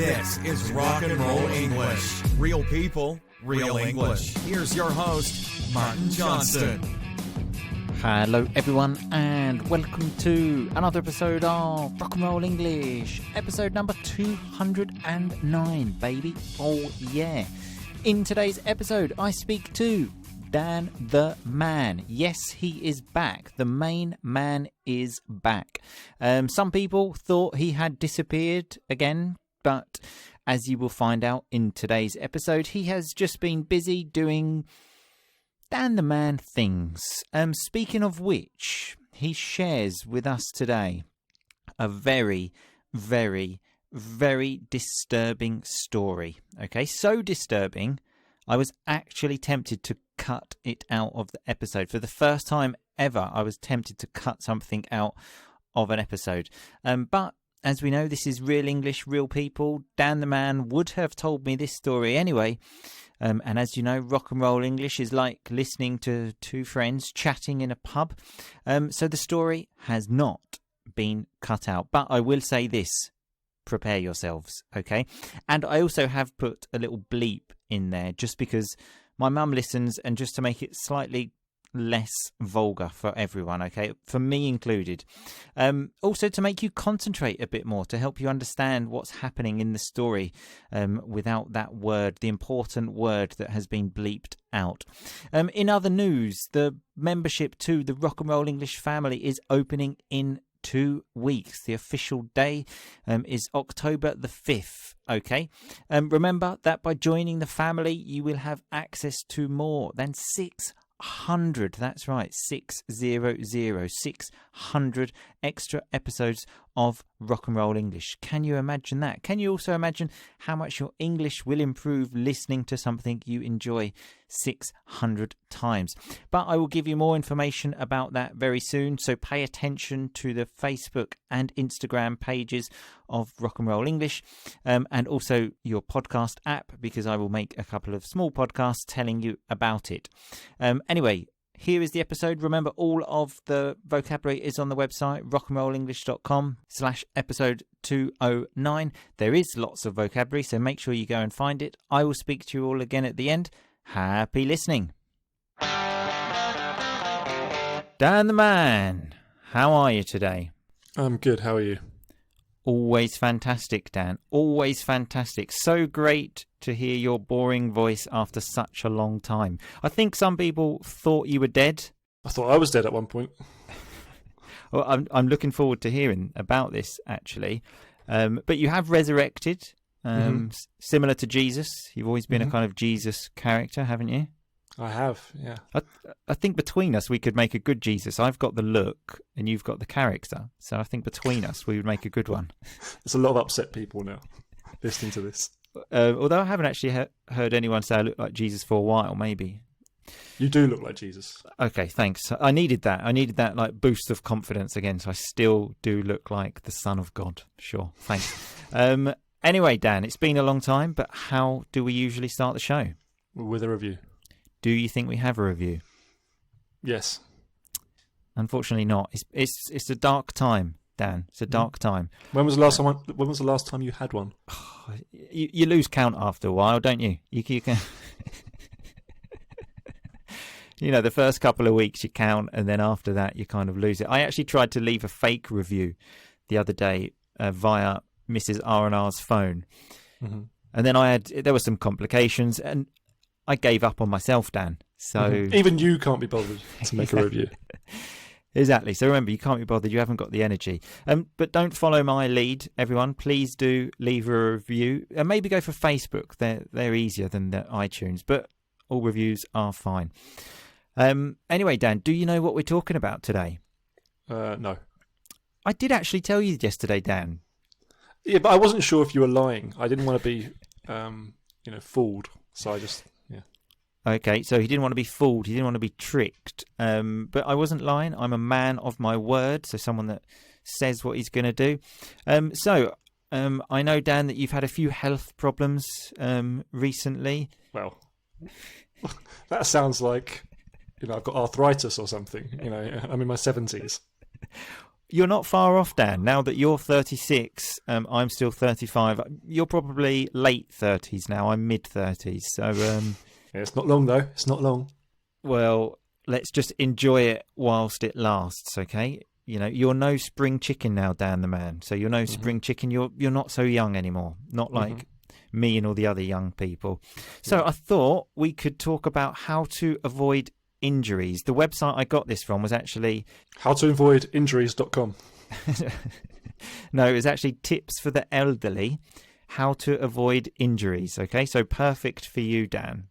This is Rock and Roll English. Real people, real English. Here's your host, Martin Johnston. Hello everyone and welcome to another episode of Rock and Roll English, episode number 209, baby. Oh yeah. In today's episode I speak to Dan the Man. Yes, he is back. The main man is back. Some people thought he had disappeared again, but as you will find out in today's episode, he has just been busy doing Dan the Man things. Speaking of which, he shares with us today a very, very, very disturbing story. Okay, so disturbing, I was actually tempted to cut it out of the episode. For the first time ever, I was tempted to cut something out of an episode. But as we know, this is real English, real people. Dan the Man would have told me this story anyway. And as you know, rock and roll English is like listening to two friends chatting in a pub. So the story has not been cut out. But I will say this, prepare yourselves, okay? And I also have put a little bleep in there just because my mum listens and just to make it slightly less vulgar for everyone, okay, for me included. Also to make you concentrate a bit more, to help you understand what's happening in the story without that word, the important word that has been bleeped out. In other news, the membership to the Rock and Roll English family is opening in 2 weeks. The official day is October the 5th. Okay, remember that by joining the family you will have access to more than 600, that's right, 600 extra episodes of Rock and Roll English. Can you imagine that? Can you also imagine how much your English will improve listening to something you enjoy 600 times? But I will give you more information about that very soon, so pay attention to the Facebook and Instagram pages of Rock and Roll English, and also your podcast app, because I will make a couple of small podcasts telling you about it. Anyway, here is the episode. Remember, all of the vocabulary is on the website, rockandrollenglish.com/episode 209. There is lots of vocabulary, so make sure you go and find it. I will speak to you all again at the end. Happy listening. Dan the Man, how are you today? I'm good. How are you? Always fantastic, Dan. Always fantastic. So great to hear your boring voice after such a long time. I think some people thought you were dead. I thought I was dead at one point. Well, I'm looking forward to hearing about this, actually. But you have resurrected, similar to Jesus. You've always been a kind of Jesus character, haven't you? I have, yeah. I think between us we could make a good Jesus. I've got the look and you've got the character. So I think between us we would make a good one. There's a lot of upset people now listening to this. Although I haven't actually heard anyone say I look like Jesus for a while, maybe. You do look like Jesus. Okay, thanks. I needed that. I needed that like boost of confidence again. So I still do look like the Son of God. Sure, thanks. Anyway, Dan, it's been a long time, but how do we usually start the show? With a review. Do you think we have a review? Yes. Unfortunately not. It's a dark time, Dan. It's a dark time. When was the last time you had one? You lose count after a while, don't you? You can you know, the first couple of weeks you count, and then after that you kind of lose it. I actually tried to leave a fake review the other day via Mrs. R&R's phone. And then there were some complications and I gave up on myself, Dan. So even you can't be bothered to make a review. Exactly. So remember, you can't be bothered. You haven't got the energy. But don't follow my lead, everyone. Please do leave a review. And maybe go for Facebook. They're easier than the iTunes. But all reviews are fine. Anyway, Dan, do you know what we're talking about today? No. I did actually tell you yesterday, Dan. Yeah, but I wasn't sure if you were lying. I didn't want to be, fooled. So I just... Okay, so he didn't want to be fooled. He didn't want to be tricked. But I wasn't lying. I'm a man of my word. So someone that says what he's going to do. So I know, Dan, that you've had a few health problems recently. Well, that sounds like, I've got arthritis or something. I'm in my 70s. you're not far off, Dan. Now that you're 36, I'm still 35. You're probably late 30s now. I'm mid 30s. So, yeah, it's not long though. It's not long. well, let's just enjoy it whilst it lasts. Okay. You're no spring chicken now, Dan the man. So you're no spring chicken. You're not so young anymore. Not like me and all the other young people. So I thought we could talk about how to avoid injuries. The website I got this from was actually howtoavoidinjuries.com. No, it was actually tips for the elderly, how to avoid injuries. Okay, so perfect for you, Dan.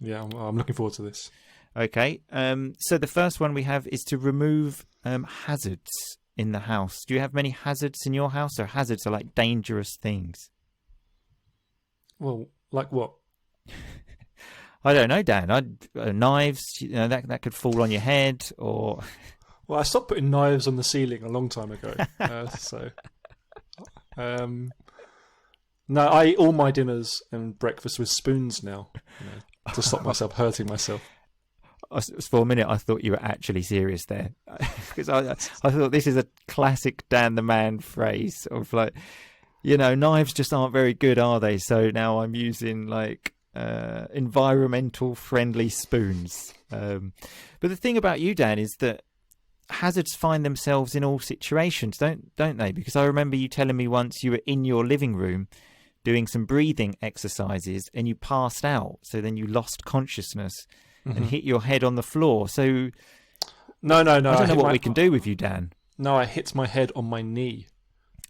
Yeah, I'm looking forward to this. Okay, so the first one we have is to remove hazards in the house. Do you have many hazards in your house? Or hazards are like dangerous things? Well, like what? I don't know, Dan. Knives, that could fall on your head, or... Well, I stopped putting knives on the ceiling a long time ago. No, I eat all my dinners and breakfast with spoons now, to stop myself hurting myself. For a minute, I thought you were actually serious there, because I thought this is a classic Dan the Man phrase of like, knives just aren't very good, are they? So now I'm using like environmental friendly spoons. But the thing about you, Dan, is that hazards find themselves in all situations, don't they? Because I remember you telling me once you were in your living room doing some breathing exercises and you passed out. So then you lost consciousness and hit your head on the floor. So no. I don't know what we can do with you, Dan. No, I hit my head on my knee.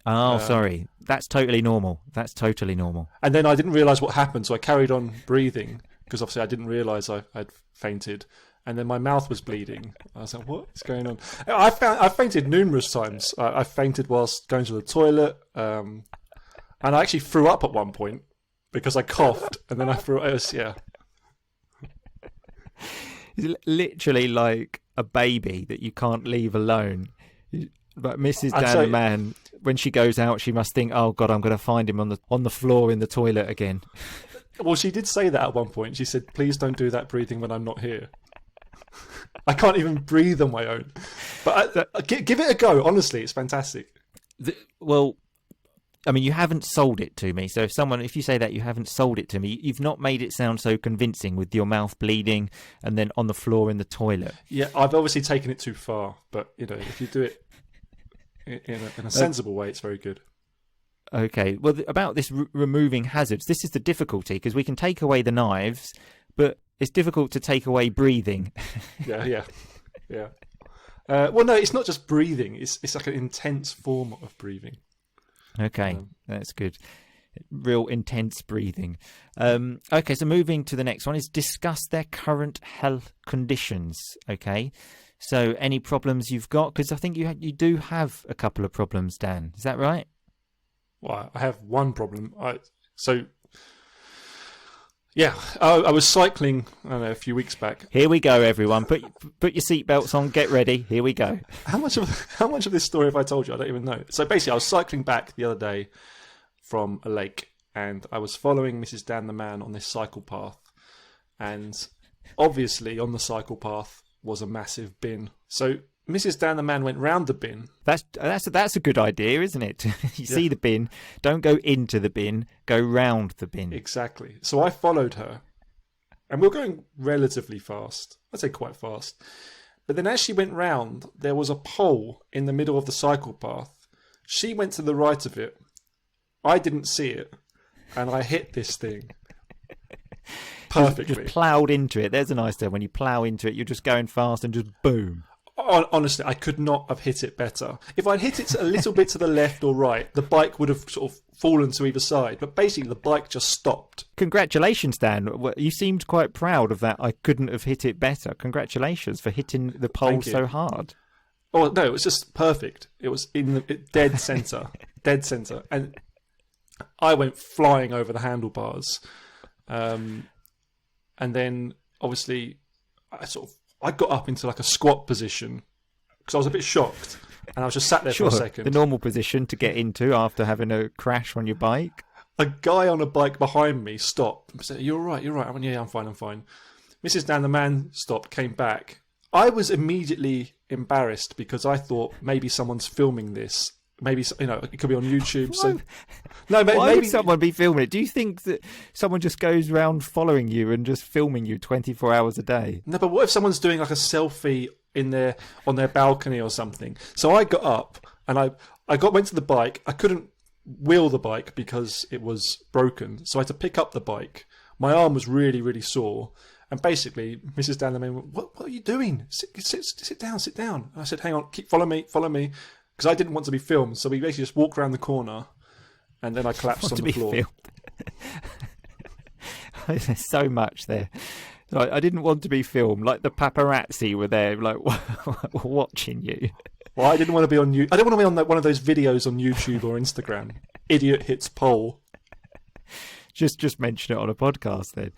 Oh, sorry. That's totally normal. And then I didn't realise what happened, so I carried on breathing because obviously I didn't realise I'd fainted. And then my mouth was bleeding. I was like, "What's going on?" I fainted numerous times. I fainted whilst going to the toilet, and I actually threw up at one point because I coughed, and then I threw. It's literally like a baby that you can't leave alone. But Mrs. Dan the Man, when she goes out, she must think, "Oh God, I'm going to find him on the floor in the toilet again." Well, she did say that at one point. She said, "Please don't do that breathing when I'm not here." I can't even breathe on my own. But give it a go. Honestly, it's fantastic. Well, I mean, you haven't sold it to me. So if you say that you haven't sold it to me, you've not made it sound so convincing with your mouth bleeding and then on the floor in the toilet. Yeah, I've obviously taken it too far. But, if you do it in a sensible way, it's very good. Okay. Well, about this removing hazards, this is the difficulty, because we can take away the knives, but it's difficult to take away breathing. Yeah. Well, no, it's not just breathing. It's like an intense form of breathing. Okay, that's good. Real intense breathing. Okay, so moving to the next one is discuss their current health conditions. Okay, so any problems you've got? Because I think you do have a couple of problems, Dan. Is that right? Well, I have one problem. Yeah, I was cycling, a few weeks back. Here we go, everyone. Put your seatbelts on. Get ready. Here we go. How much of this story have I told you? I don't even know. So basically, I was cycling back the other day from a lake, and I was following Mrs. Dan the Man on this cycle path, and obviously on the cycle path was a massive bin. So Mrs. Dan the Man went round the bin. That's a good idea, isn't it? You see the bin, don't go into the bin, go round the bin. Exactly. So I followed her, and we were going relatively fast. I'd say quite fast. But then as she went round, there was a pole in the middle of the cycle path. She went to the right of it. I didn't see it, and I hit this thing perfectly. Just ploughed into it. There's a nice term. When you plough into it, you're just going fast and just boom. Honestly, I could not have hit it better. If I'd hit it a little bit to the left or right, the bike would have sort of fallen to either side. But basically, the bike just stopped. Congratulations, Dan. You seemed quite proud of that. I couldn't have hit it better. Congratulations for hitting the pole so hard. Oh, no, it was just perfect. It was in the dead centre. Dead centre. And I went flying over the handlebars. And then, obviously, I got up into like a squat position because I was a bit shocked, and I was just sat there for a second. The normal position to get into after having a crash on your bike. A guy on a bike behind me stopped and said, "You're right, you're right." I went, "Yeah, I'm fine." Mrs. Dan the Man stopped, came back. I was immediately embarrassed because I thought maybe someone's filming this. Maybe, it could be on YouTube. So, no, Why maybe would someone be filming it? Do you think that someone just goes around following you and just filming you 24 hours a day? No, but what if someone's doing like a selfie on their balcony or something? So I got up and I went to the bike. I couldn't wheel the bike because it was broken, so I had to pick up the bike. My arm was really, really sore, and basically, Mrs. Dan went, "What are you doing? Sit down, sit down." And I said, "Hang on, follow me," because I didn't want to be filmed. So we basically just walked around the corner, and then I collapsed on the floor. There's so much there. Like, I didn't want to be filmed. Like the paparazzi were there, like watching you. Well, I didn't want to be on. I don't want to be on one of those videos on YouTube or Instagram. Idiot hits pole. Just mention it on a podcast then.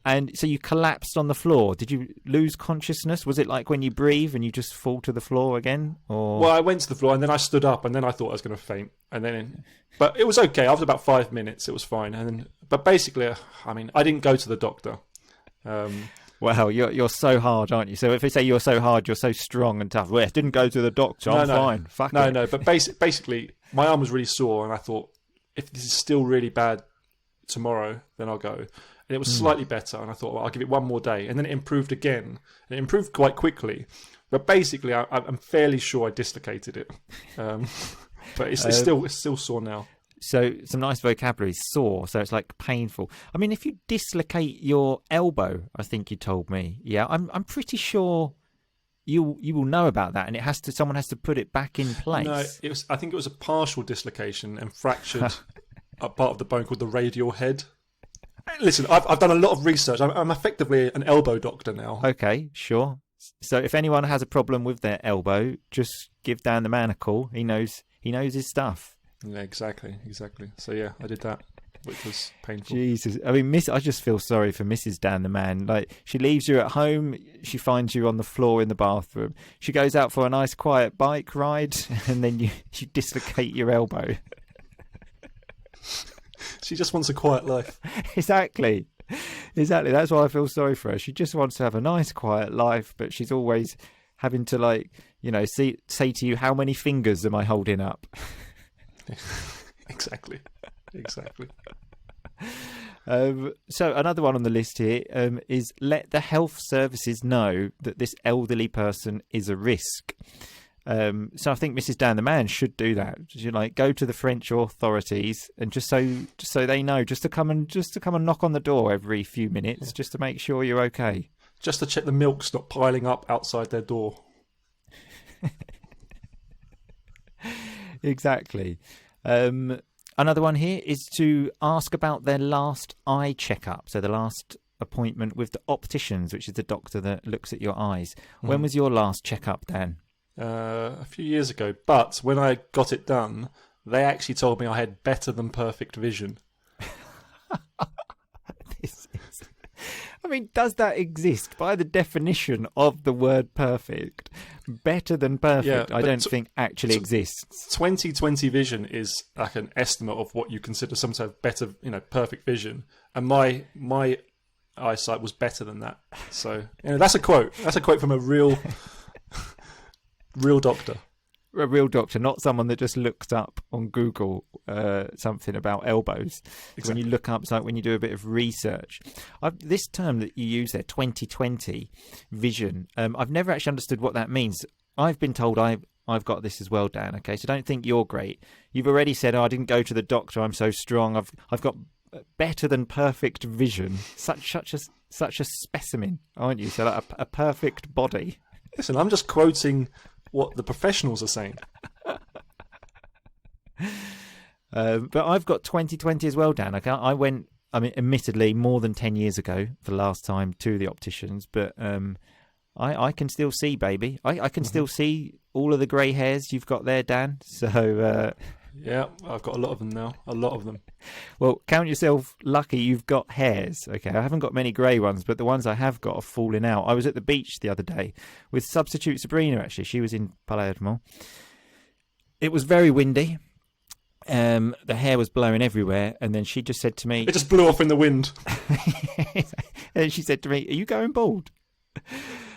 And so you collapsed on the floor. Did you lose consciousness? Was it like when you breathe and you just fall to the floor again? Or well, I went to the floor and then I stood up and then I thought I was going to faint. But it was okay. After about 5 minutes, it was fine. But basically, I didn't go to the doctor. Wow, you're so hard, aren't you? So if they say you're so hard, you're so strong and tough. Well, didn't go to the doctor. I'm fine. Fuck it. No. But basically, my arm was really sore, and I thought if this is still really bad tomorrow, then I'll go. And it was slightly better, and I thought, well, I'll give it one more day, and then it improved again. And it improved quite quickly. But basically, I'm fairly sure I dislocated it. But it's still sore now. So some nice vocabulary, sore, so it's like painful. I mean, if you dislocate your elbow, I think you told me, yeah, I'm pretty sure you will know about that, and someone has to put it back in place. No, I think it was a partial dislocation and fractured a part of the bone called the radial head. Listen, I've done a lot of research. I'm effectively an elbow doctor now. Okay, sure. So if anyone has a problem with their elbow, just give Dan the man a call. He knows his stuff. Yeah, exactly. So yeah, I did that, which was painful. Jesus, I mean, I just feel sorry for Mrs. Dan the man. Like, she leaves you at home, she finds you on the floor in the bathroom. She goes out for a nice quiet bike ride, and then you dislocate your elbow. She just wants a quiet life. Exactly. That's why I feel sorry for her. She just wants to have a nice quiet life, but she's always having to say to you, how many fingers am I holding up? Exactly. So another one on the list here is let the health services know that this elderly person is a risk. So I think Mrs. Dan the man should do that. Go to the French authorities and just so they know, just to come and knock on the door every few minutes, just to make sure you're okay. Just to check the milk's not piling up outside their door. Exactly. Another one here is to ask about their last eye checkup. So the last appointment with the opticians, which is the doctor that looks at your eyes. When was your last checkup, Dan? A few years ago. But when I got it done, they actually told me I had better than perfect vision. I mean, does that exist? By the definition of the word perfect, better than perfect, I don't think actually exists. 20/20 vision is like an estimate of what you consider some sort of better, perfect vision. And my eyesight was better than that. So, that's a quote. That's a quote from a real doctor. A real doctor, not someone that just looked up on Google something about elbows. Exactly. When you look up, it's like when you do a bit of research. This term that you use there, 20/20 vision, I've never actually understood what that means. I've been told I've got this as well, Dan. Okay, so don't think you're great. You've already said, I didn't go to the doctor, I'm so strong. I've got better than perfect vision. Such a specimen, aren't you? So like a perfect body. Listen, I'm just quoting what the professionals are saying. But I've got 20/20 as well, Dan. Okay, I went, admittedly, more than 10 years ago for the last time to the opticians, but I can still see, baby. I can still see all of the grey hairs you've got there, Dan. So yeah, I've got a lot of them now. A lot of them. Well, count yourself lucky you've got hairs. Okay, I haven't got many grey ones, but the ones I have got are falling out. I was at the beach the other day with substitute Sabrina, actually. She was in Palermo. It was very windy. The hair was blowing everywhere, and then she just said to me... It just blew off in the wind. And she said to me, are you going bald?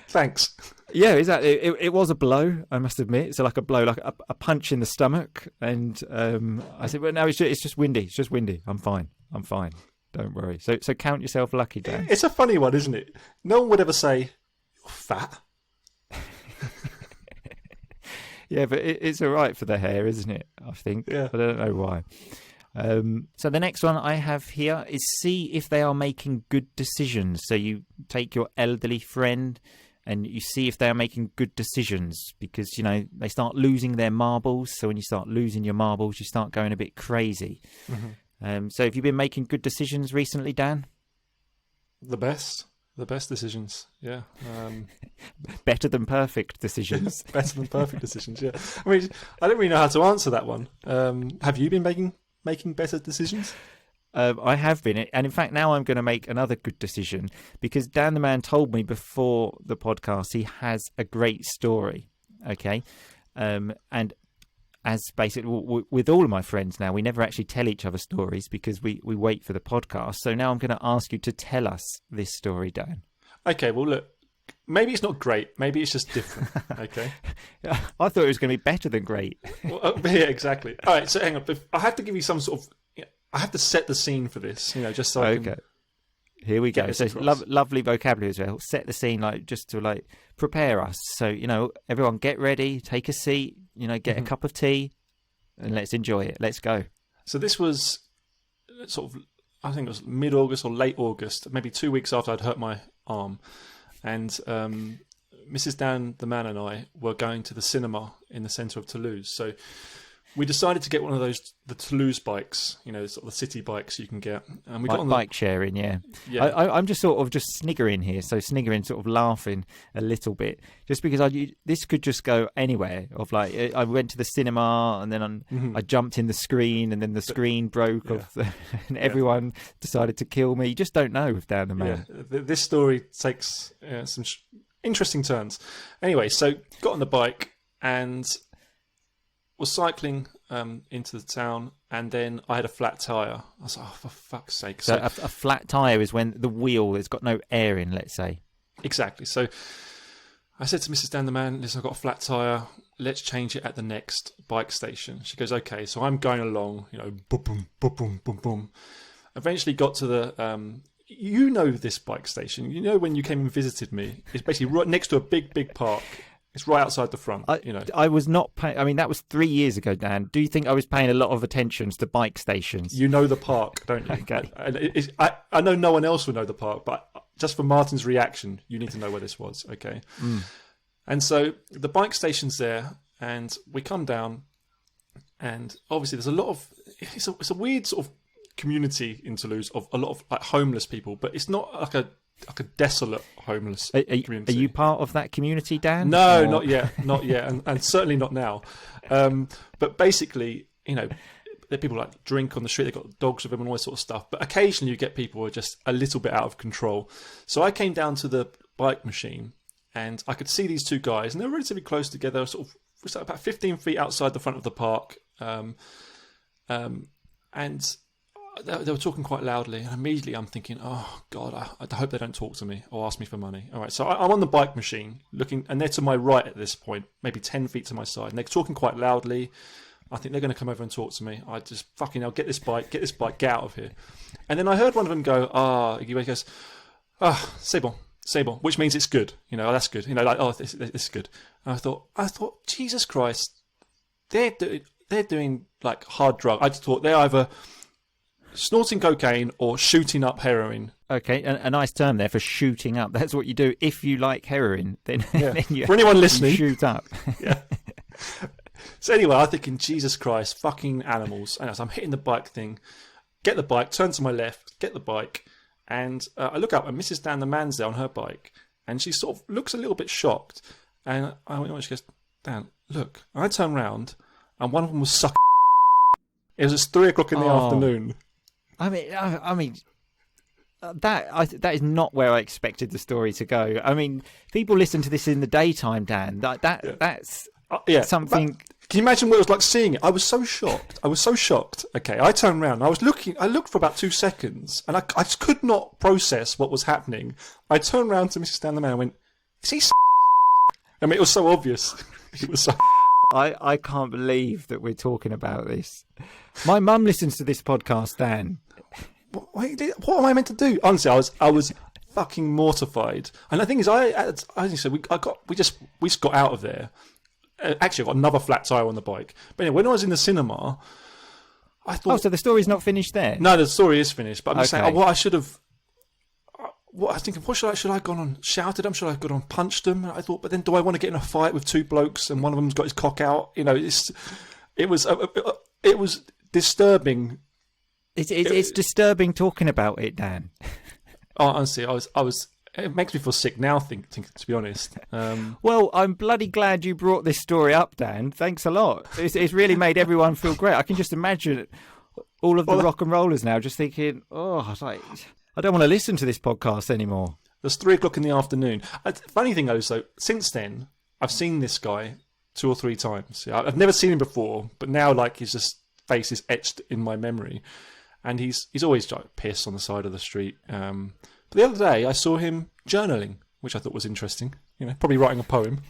Thanks. Yeah, exactly. It was a blow, I must admit. So like a blow, like a punch in the stomach. And I said, well, no, it's just windy. It's just windy. I'm fine. Don't worry. So count yourself lucky, Dan. It's a funny one, isn't it? No one would ever say, you're fat. Yeah, but it's all right for the hair, isn't it? I think. Yeah. I don't know why. So the next one I have here is see if they are making good decisions. So you take your elderly friend and you see if they are making good decisions because, they start losing their marbles. So when you start losing your marbles, you start going a bit crazy. Mm-hmm. So have you been making good decisions recently, Dan? The best decisions, yeah. Better than perfect decisions. Better than perfect decisions, yeah. I mean, I don't really know how to answer that one. Have you been making better decisions? I have been, and in fact now I'm going to make another good decision because Dan the man told me before the podcast he has a great story, okay? And as basically with all of my friends now, we never actually tell each other stories because we wait for the podcast. So now I'm going to ask you to tell us this story, Dan. Okay, well, look, maybe it's not great. Maybe it's just different, okay? I thought it was going to be better than great. Well, yeah, exactly. All right, so hang on. I have to give you some sort of... I have to set the scene for this, just so I can... Here we go. So lovely vocabulary as well. Set the scene, just to prepare us. So everyone get ready, take a seat, get a cup of tea, and let's enjoy it. Let's go. So this was sort of, I think it was mid-August or late August, maybe 2 weeks after I'd hurt my arm, and Mrs. Dan, the man, and I were going to the cinema in the centre of Toulouse. So we decided to get one of the Toulouse bikes, sort of the city bikes you can get. And we got on bike sharing, yeah. I'm just sort of sniggering here. So sniggering, sort of laughing a little bit, just because this could just go anywhere. I went to the cinema and then I jumped in the screen and then the screen broke and everyone decided to kill me. You just don't know with Dan the man. Yeah. This story takes some interesting turns. Anyway, so got on the bike and was cycling into the town, and then I had a flat tyre. I was like, oh, for fuck's sake. So a flat tyre is when the wheel has got no air in, let's say. Exactly. So I said to Mrs. Dan the man, listen, I've got a flat tyre. Let's change it at the next bike station. She goes, okay. So I'm going along, boom, boom, boom, boom, boom, boom. Eventually got to the... this bike station. When you came and visited me, it's basically right next to a big park. It's right outside the front, I was not paying... I mean, that was 3 years ago, Dan. Do you think I was paying a lot of attention to bike stations? You know the park, don't you? Okay. I know no one else would know the park, but just for Martin's reaction, you need to know where this was, okay? And so the bike station's there, and we come down, and obviously there's a lot of... It's a weird sort of community in Toulouse of a lot of homeless people, but it's not like a desolate homeless community. Are you part of that community, Dan? No, not yet, and certainly not now. But basically, there are people drink on the street. They've got dogs with them and all this sort of stuff. But occasionally, you get people who are just a little bit out of control. So I came down to the bike machine, and I could see these two guys, and they're relatively close together, sort of about 15 feet outside the front of the park, and they were talking quite loudly, and immediately I'm thinking, oh God, I hope they don't talk to me or ask me for money. All right, so I'm on the bike machine looking, and they're to my right at this point, maybe 10 feet to my side, and they're talking quite loudly. I think they're going to come over and talk to me. I just I'll get this bike, get out of here. And then I heard one of them go, he goes, c'est bon, which means it's good. That's good. This is good. And I thought, Jesus Christ, they're doing hard drug. I just thought they're either snorting cocaine or shooting up heroin. Okay, a nice term there for shooting up. That's what you do if you like heroin. Then, then you, for anyone listening, shoot up. Yeah. So anyway, I'm thinking, Jesus Christ, fucking animals. And as I'm hitting the bike thing, get the bike, turn to my left, get the bike, and I look up, and Mrs. Dan the man's there on her bike, and she sort of looks a little bit shocked. And she goes, Dan, look. And I turn round, and one of them was sucking. It was just 3 o'clock in the afternoon. I mean, that is not where I expected the story to go. I mean, people listen to this in the daytime, Dan. That's something. Can you imagine what it was like seeing it? I was so shocked. Okay, I turned around. I looked for about 2 seconds, and I just could not process what was happening. I turned around to Mrs. Dan the man and went, is he? I mean, it was so obvious. It was so. I can't believe that we're talking about this. My mum listens to this podcast, Dan. What am I meant to do? Honestly, I was fucking mortified. And the thing is, I said we just got out of there. Actually, I got another flat tire on the bike. But anyway, when I was in the cinema, I thought. Oh, so the story's not finished there? No, the story is finished. But I'm just saying, what I should have. What I was thinking, should I have gone on shouted them? Should I have gone on punched them? And I thought, but then do I want to get in a fight with two blokes and one of them's got his cock out? You know, it was disturbing. It's disturbing talking about it, Dan. Oh, honestly, I was. It makes me feel sick now. Think to be honest. Well, I'm bloody glad you brought this story up, Dan. Thanks a lot. It's really made everyone feel great. I can just imagine all of the rock and rollers now just thinking, I don't want to listen to this podcast anymore. It's 3:00 in the afternoon. Funny thing though, so since then, I've seen this guy 2 or 3 times. Yeah, I've never seen him before, but now like his just face is etched in my memory, and he's always like pissed on the side of the street. But the other day, I saw him journaling, which I thought was interesting. You know, probably writing a poem.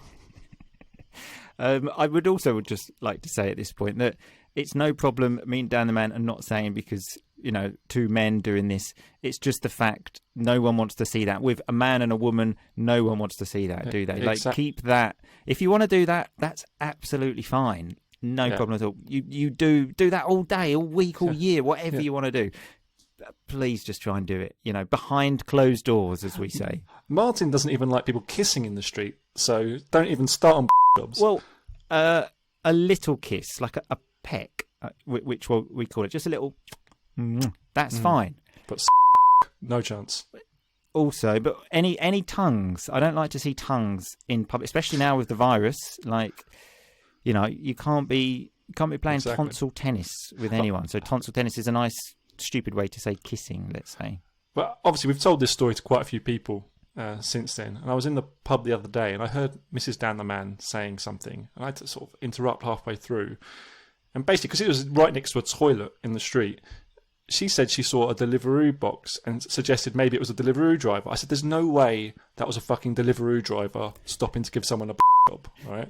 I would also just like to say at this point that it's no problem. Me and Dan the Man are not saying because, you know, 2 men doing this. It's just the fact no one wants to see that. With a man and a woman, no one wants to see that, do they? Like, keep that. If you want to do that, that's absolutely fine. No problem at all. You do that all day, all week, all year, whatever you want to do. Please just try and do it, you know, behind closed doors, as we say. Martin doesn't even like people kissing in the street, so don't even start on jobs. Well, a little kiss, like a peck, which we call it, just a little. That's fine. But no chance. Also, but any tongues. I don't like to see tongues in public, especially now with the virus. Like, you know, you can't be playing tonsil tennis with anyone. So tonsil tennis is a nice, stupid way to say kissing, let's say. Well, obviously, we've told this story to quite a few people since then. And I was in the pub the other day, and I heard Mrs. Dan the Man saying something, and I had to sort of interrupt halfway through. And basically, because it was right next to a toilet in the street, she said she saw a Deliveroo box and suggested maybe it was a Deliveroo driver. I said, there's no way that was a fucking Deliveroo driver stopping to give someone a job, right?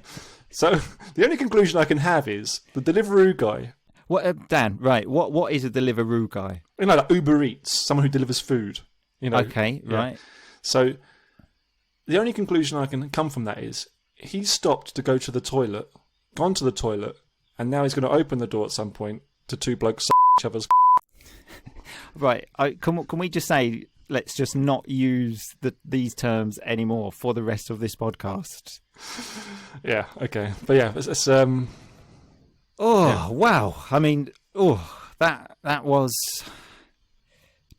So the only conclusion I can have is the Deliveroo guy. What, Dan? Right? What is a Deliveroo guy? You know, like Uber Eats, someone who delivers food. You know. Okay, right. So the only conclusion I can come from that is he stopped to go to the toilet, gone to the toilet, and now he's going to open the door at some point to 2 blokes each other's. Right. Can we just say, let's just not use these terms anymore for the rest of this podcast? Yeah. Okay. But yeah, it's wow. I mean, that was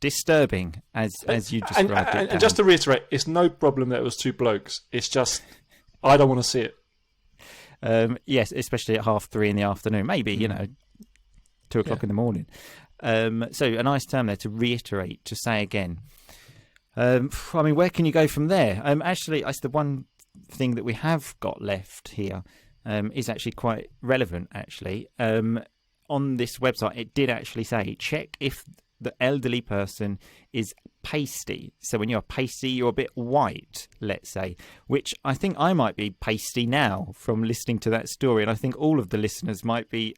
disturbing as you described it. And just to reiterate, it's no problem that it was 2 blokes. It's just I don't want to see it. Yes, especially at 3:30 in the afternoon. Maybe 2:00 in the morning. So a nice term there to reiterate, to say again. I mean, where can you go from there? Actually, the one thing that we have got left here is actually quite relevant, actually. On this website, it did actually say, check if the elderly person is pasty. So when you're pasty, you're a bit white, let's say, which I think I might be pasty now from listening to that story. And I think all of the listeners might be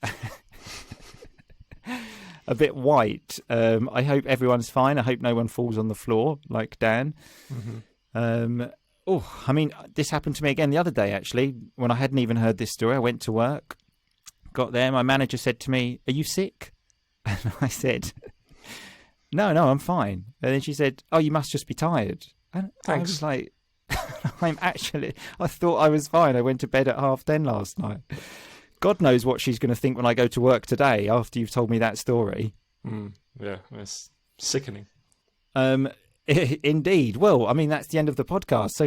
a bit white. I hope everyone's fine. I hope no one falls on the floor like Dan. Mm-hmm. I mean, this happened to me again the other day, actually, when I hadn't even heard this story. I went to work, got there. My manager said to me, "Are you sick?" And I said, No, I'm fine. And then she said, "Oh, you must just be tired." And I was like, I thought I was fine. I went to bed at 10:30 last night. God knows what she's going to think when I go to work today after you've told me that story. Yeah, it's sickening. Indeed. Well, I mean, that's the end of the podcast. So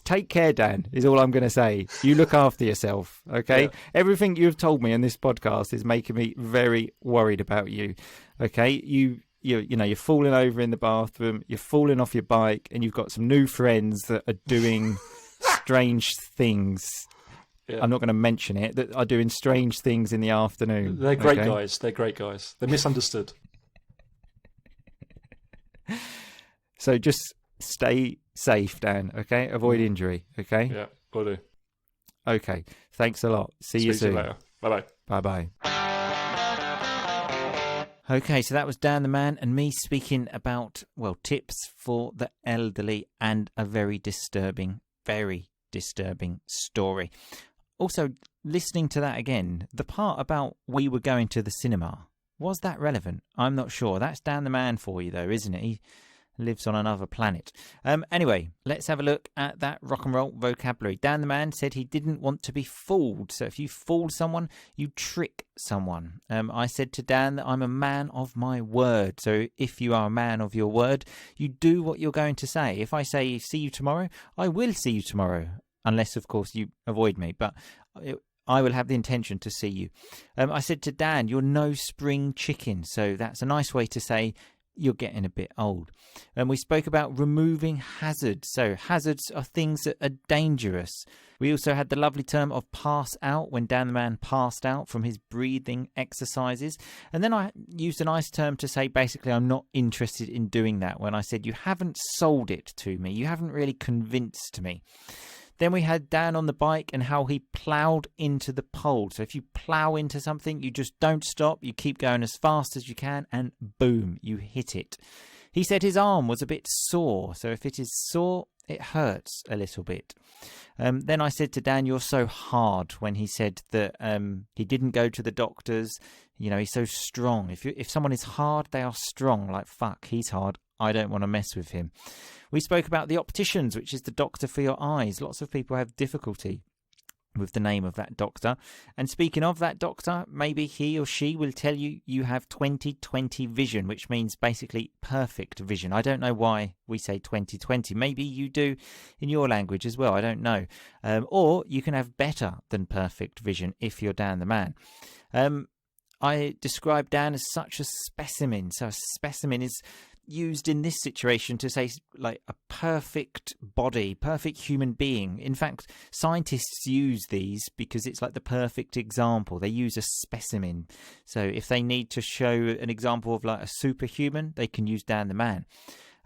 take care, Dan, is all I'm going to say. You look after yourself, okay? Yeah. Everything you've told me in this podcast is making me very worried about you, okay? You're falling over in the bathroom, you're falling off your bike, and you've got some new friends that are doing strange things. Yeah. I'm not going to mention it, that are doing strange things in the afternoon. They're great guys. They're great guys. They're misunderstood. So just stay safe, Dan, okay? Avoid injury, okay? Yeah, will do. Okay, thanks a lot. See you Speak to soon. you later. Bye-bye. Bye-bye. Okay, so that was Dan the Man and me speaking about, well, tips for the elderly and a very disturbing story. Also, listening to that again, the part about we were going to the cinema, was that relevant? I'm not sure. That's Dan the Man for you, though, isn't it? He lives on another planet. Anyway, let's have a look at that rock and roll vocabulary. Dan the Man said he didn't want to be fooled. So if you fool someone, you trick someone. I said to Dan that I'm a man of my word. So if you are a man of your word, you do what you're going to say. If I say see you tomorrow, I will see you tomorrow. Unless, of course, you avoid me. But I will have the intention to see you. I said to Dan, you're no spring chicken. So that's a nice way to say you're getting a bit old. And we spoke about removing hazards. So hazards are things that are dangerous. We also had the lovely term of pass out, when Dan the Man passed out from his breathing exercises. And then I used a nice term to say basically I'm not interested in doing that, when I said you haven't sold it to me. You haven't really convinced me. Then we had Dan on the bike and how he ploughed into the pole. So if you plough into something, you just don't stop. You keep going as fast as you can and boom, you hit it. He said his arm was a bit sore. So if it is sore, it hurts a little bit. Then I said to Dan, you're so hard, when he said that he didn't go to the doctors. You know, he's so strong. If someone is hard, they are strong. Like, fuck, he's hard. I don't want to mess with him. We spoke about the opticians, which is the doctor for your eyes. Lots of people have difficulty with the name of that doctor. And speaking of that doctor, maybe he or she will tell you you have 20/20 vision, which means basically perfect vision. I don't know why we say 20/20. Maybe you do in your language as well. I don't know. Or you can have better than perfect vision if you're Dan the Man. I described Dan as such a specimen. So a specimen is used in this situation to say like a perfect body, perfect human being. In fact, scientists use these because it's like the perfect example. They use a specimen. So if they need to show an example of like a superhuman, they can use Dan the Man.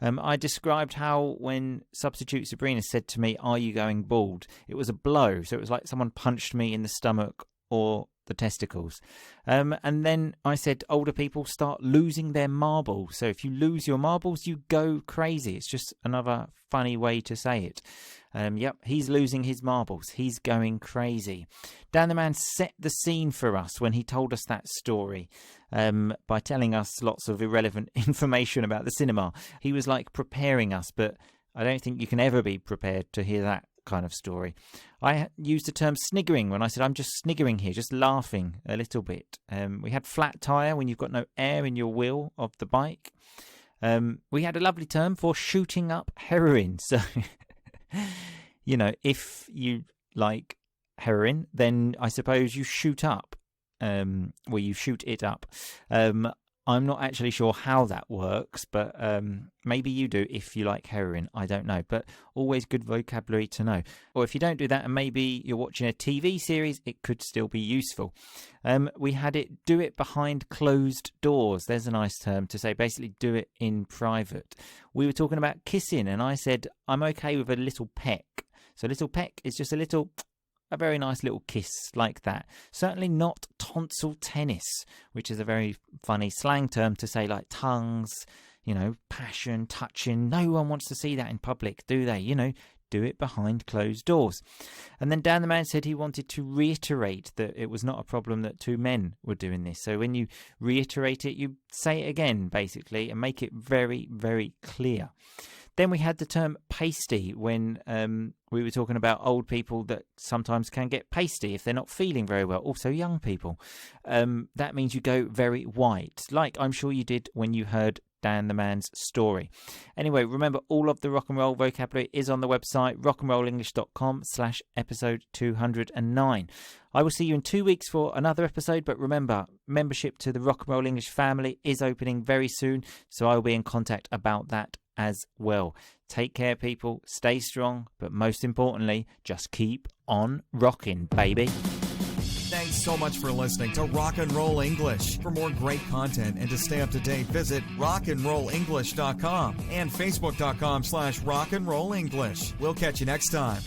I described how when substitute Sabrina said to me, are you going bald? It was a blow. So it was like someone punched me in the stomach or the testicles. And then I said older people start losing their marbles. So if you lose your marbles, you go crazy. It's just another funny way to say it. Yep, he's losing his marbles. He's going crazy. Dan the Man set the scene for us when he told us that story by telling us lots of irrelevant information about the cinema. He was like preparing us, but I don't think you can ever be prepared to hear that kind of story. I used the term sniggering when I said I'm just sniggering here, just laughing a little bit. We had flat tire when you've got no air in your wheel of the bike. We had a lovely term for shooting up heroin. So, you know, if you like heroin, then I suppose you shoot up, well, you shoot it up. I'm not actually sure how that works, but maybe you do if you like heroin. I don't know, but always good vocabulary to know. Or if you don't do that and maybe you're watching a TV series, it could still be useful. We had it, do it behind closed doors. There's a nice term to say, basically do it in private. We were talking about kissing and I said, I'm okay with a little peck. So a little peck is just a very nice little kiss like that. Certainly not tonsil tennis, which is a very funny slang term to say like tongues, you know, passion, touching. No one wants to see that in public, do they? You know, do it behind closed doors. And then Dan the Man said he wanted to reiterate that it was not a problem that two men were doing this. So when you reiterate it, you say it again, basically, and make it very, very clear. Then we had the term pasty when we were talking about old people that sometimes can get pasty if they're not feeling very well. Also young people. That means you go very white, like I'm sure you did when you heard Dan the Man's story. Anyway, remember all of the rock and roll vocabulary is on the website rockandrollenglish.com/episode 209. I will see you in 2 weeks for another episode, but remember, membership to the Rock and Roll English family is opening very soon, so I will be in contact about that as well. Take care, people. Stay strong, but most importantly, just keep on rocking, baby. Thanks so much for listening to Rock and Roll English. For more great content and to stay up to date, visit rockandrollenglish.com and facebook.com/rockandrollenglish. We'll catch you next time.